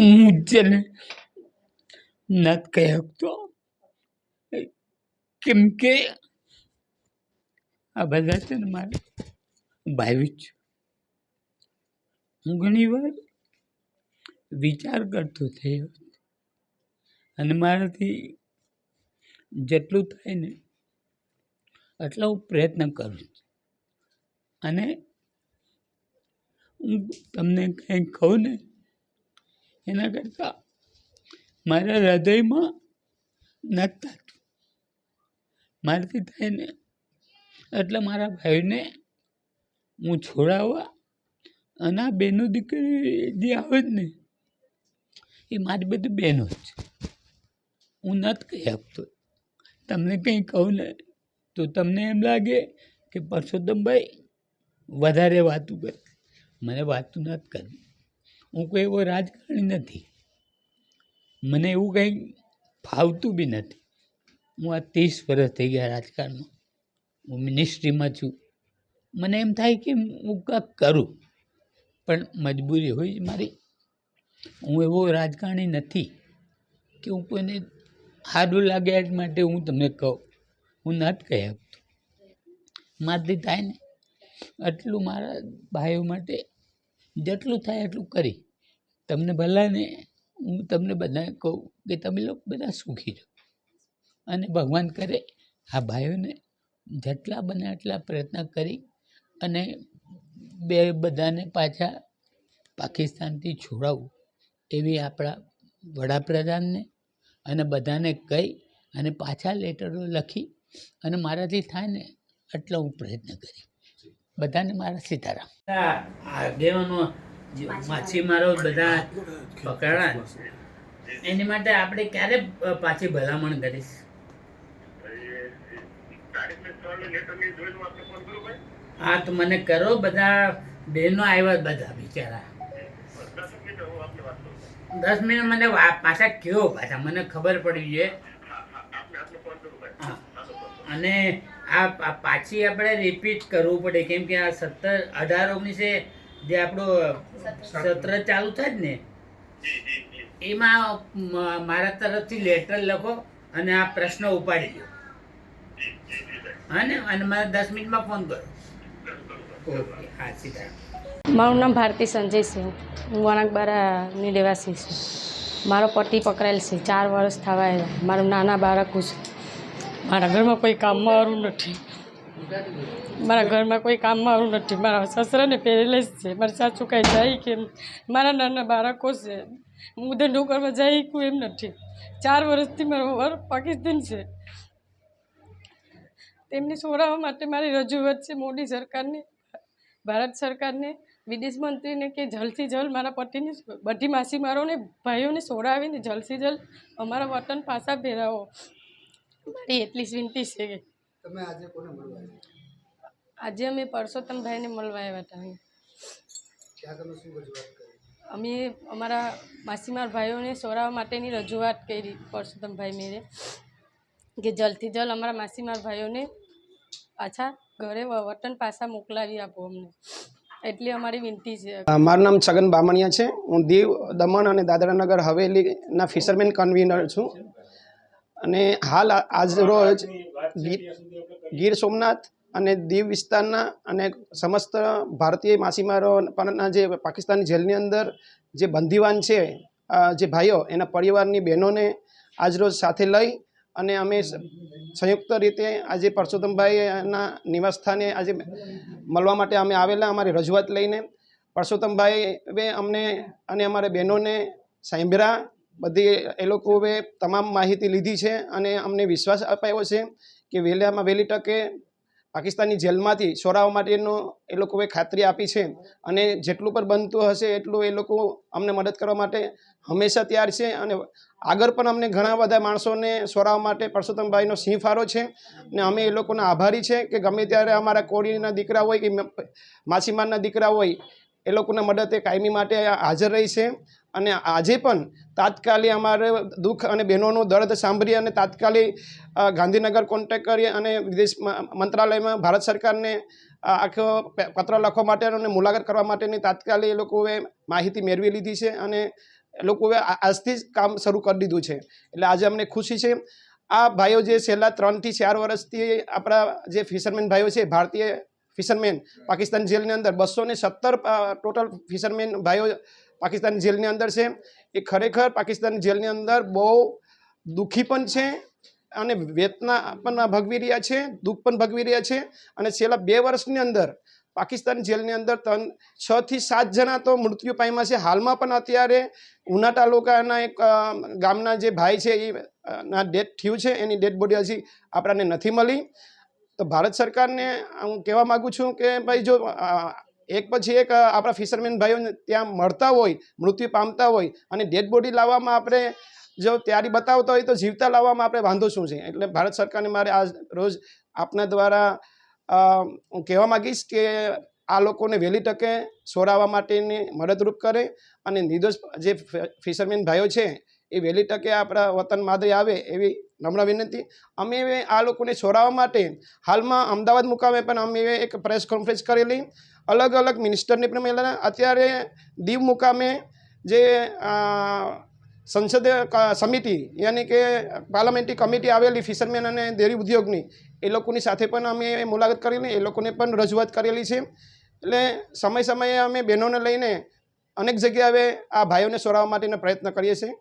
હું છે ને નથી કહી શકતો, કેમ કે આ બધા છે ને મારે ભાઈ જ. હું ઘણી વાર વિચાર કરતો થયો અને મારાથી જેટલું થાય ને એટલો હું પ્રયત્ન કરું છું. અને હું તમને કંઈ કહું ને એના કરતાં મારા હૃદયમાં નથી થતું. મારાથી થાય ને એટલે મારા ભાઈને હું છોડાવવા અને આ બહેનો દીકરી જે આવે જ ને એ મારી બધી બહેનો જ છે. હું નથી કહી આપતો. તમને કંઈ કહું ને તો તમને એમ લાગે કે પરસોત્તમભાઈ વધારે વાતું કરે. મને વાતું નથી કરવી. હું કોઈ એવો રાજકારણી નથી. મને એવું કંઈ ફાવતું બી નથી. હું આ 30 વર્ષ થઈ ગયા રાજકારણમાં. હું મિનિસ્ટ્રીમાં છું. મને એમ થાય કે હું કાંઈક કરું, પણ મજબૂરી હોય મારી. હું એવો રાજકારણી નથી કે હું કોઈને સારું લાગે એ માટે હું તમને કહું. હું નથી કહી શકતો. મારાથી થાય ને એટલું મારા ભાઈઓ માટે જેટલું થાય એટલું કરી. તમને ભલાને હું તમને બધાને કહું કે તમે લોકો બધા સુખી રહો અને ભગવાન કરે આ ભાઈઓને જેટલા બને એટલા પ્રયત્ન કરી અને બધાને પાછા પાકિસ્તાનથી છોડાવવું એવી આપણા વડાપ્રધાનને અને બધાને કહી અને પાછા લેટરો લખી અને મારાથી થાય ને એટલો હું પ્રયત્ન કરી. બધાને મારા સીતારામ. આગેવાનો માછીમારો બધા પકડાય એની માટે આપણે ક્યારે પાછી ભલામણ કરીશ? હા તો મને કરો. બધા બહેનો આવ્યા બધા બિચારા 10 મિનિટ મને પાછા કયો પાછા મને ખબર પડી છે. હા અને આ પાછી આપણે રિપીટ કરવું પડે કેમ કે આ 17-18-19 જે આપણું સત્ર ચાલુ થાય જ ને એમાં મારા તરફથી લેટર લખો અને આ પ્રશ્ન ઉપાડી દો. હા ને, અને મારે 10 મિનિટમાં ફોન કરો. ઓકે, હા સીધા. મારું નામ ભારતી સંજય છે. હું વણાકબારાની રહેવાસી છું. મારો પતિ પકડાયેલ છે. 4 વર્ષ થવા આવ્યા. મારું નાના બાળકો છે. મારા ઘરમાં કોઈ કામમાં વાળું નથી. મારા સસરાને પેરેલાઇઝ છે. મારા સાસુ કાંઈ જાય કે મારા નાના બાળકો છે. હું ધંધો કરવા જાય કોઈ એમ નથી. 4 વર્ષથી મારો વર પાકિસ્તાન છે. તેમને છોડાવવા માટે મારી રજૂઆત છે મોદી સરકારને, ભારત સરકારને, વિદેશ મંત્રીને કે જલ્દથી જલ્દ મારા પતિને બધી માછીમારોને ભાઈઓને છોડાવીને જલ્દથી જલ્દ અમારા વતન પાછા ફેરાવો. મારી એટલી જ વિનંતી છે. તમે આજે કોને મળવા? આજે અમે પરસોત્તમભાઈને મળવા આવ્યા હતા. ત્યાં તમે શું રજૂઆત કરી? અમે અમારા માછીમાર ભાઈઓને છોડાવવા માટેની રજૂઆત કરી પરસોત્તમભાઈ મેરે કે જલ્દથી જલ્દ અમારા માછીમાર ભાઈઓને પાછા ઘરે વતન પાછા મોકલાવી આપો અમને. એટલી અમારી વિનંતી છે. મારું નામ છગન બામણિયા છે. હું દીવ, દમણ અને દાદરાનગર હવેલીના ફિશરમેન કન્વીનર છું. અને હાલ આજ રોજ ગીર સોમનાથ અને દીવ વિસ્તારના અને સમસ્ત ભારતીય માછીમારોના જે પાકિસ્તાની જેલની અંદર જે બંદીવાન છે જે ભાઈઓ એના પરિવારની બહેનોને આજરોજ સાથે લઈ અને અમે સંયુક્ત રીતે આજે પરસોત્તમભાઈના નિવાસસ્થાને આજે મળવા માટે અમે આવેલા. અમારી રજૂઆત લઈને પરસોત્તમભાઈએ અમને અને અમારા બહેનોને સાંભળ્યા. બધી એ લોકોએ તમામ માહિતી લીધી છે અને અમને વિશ્વાસ અપાવ્યો છે કે વહેલામાં વહેલી તકે પાકિસ્તાની જેલમાંથી છોડાવવા માટેનો એ લોકોએ ખાતરી આપી છે અને જેટલું પણ બનતું હશે એટલું એ લોકો અમને મદદ કરવા માટે હંમેશા તૈયાર છે. અને આગળ પણ અમને ઘણા બધા માણસોને છોડાવવા માટે પરસોત્તમભાઈનો સિંહ ફાળો છે અને અમે એ લોકોના આભારી છે કે ગમે ત્યારે અમારા કોળીના દીકરા હોય કે માછીમારના દીકરા હોય એ લોકોના મદદે કાયમી માટે હાજર રહી છે. અને આજે પણ તાત્કાલિક અમારે દુઃખ અને બહેનોનું દર્દ સાંભળી અને તાત્કાલિક ગાંધીનગર કોન્ટેક્ટ કરી અને વિદેશ મંત્રાલયમાં ભારત સરકારને આખો પત્ર લખવા માટે અને મુલાકાત કરવા માટેની તાત્કાલિક એ લોકોએ માહિતી મેળવી લીધી છે. અને એ લોકોએ આજથી જ કામ શરૂ કરી દીધું છે. એટલે આજે અમને ખુશી છે. આ ભાઈઓ જે છેલ્લા 3 થી 4 વર્ષથી આપણા જે ફિશરમેન ભાઈઓ છે, ભારતીય ફિશરમેન પાકિસ્તાન જેલની અંદર 217 ટોટલ ફિશરમેન ભાઈઓ પાકિસ્તાન જેલની અંદર છે. એ ખરેખર પાકિસ્તાન જેલની અંદર બહુ દુઃખી પણ છે અને વેદના પણ ભોગવી રહ્યા છે, દુઃખ પણ ભોગવી રહ્યા છે. અને છેલ્લા 2 વર્ષની અંદર પાકિસ્તાન જેલની અંદર 6 થી 7 જણા તો મૃત્યુ પામ્યા છે. હાલમાં પણ અત્યારે ઉના તાલુકાના એક ગામના જે ભાઈ છે એ ના ડેથ થયું છે. એની ડેડ બોડી હજી આપણને નથી મળી. તો ભારત સરકારને હું કહેવા માગું છું કે ભાઈ જો એક પછી એક આપણા ફિશરમેન ભાઈઓને ત્યાં મળતા હોય, મૃત્યુ પામતા હોય અને ડેડ બોડી લાવવામાં આપણે જો તૈયારી બતાવતા હોય તો જીવતા લાવવામાં આપણે વાંધો શું છે. એટલે ભારત સરકારને મારે આજ રોજ આપના દ્વારા હું કહેવા માગીશ કે આ લોકોને વહેલી તકે છોડાવવા માટેની મદદરૂપ કરે અને નિર્દોષ જે ફિશરમેન ભાઈઓ છે એ વહેલી તકે આપણા વતન માદરે આવે એવી નમ્ર વિનંતી. અમે આ લોકોને છોડાવવા માટે હાલમાં અમદાવાદ મુકામે પણ અમે એક પ્રેસ કોન્ફરન્સ કરેલી, અલગ અલગ મિનિસ્ટરને પણ મળેલા. અત્યારે દીવ મુકામે જે સંસદીય સમિતિ યાની કે પાર્લામેન્ટરી કમિટી આવેલી ફિશરમેન અને ડેરી ઉદ્યોગની, એ લોકોની સાથે પણ અમે મુલાકાત કરેલી, એ લોકોને પણ રજૂઆત કરેલી છે. એટલે સમયે અમે બહેનોને લઈને અનેક જગ્યાએ આ ભાઈઓને છોડાવવા માટેનો પ્રયત્ન કરીએ છીએ.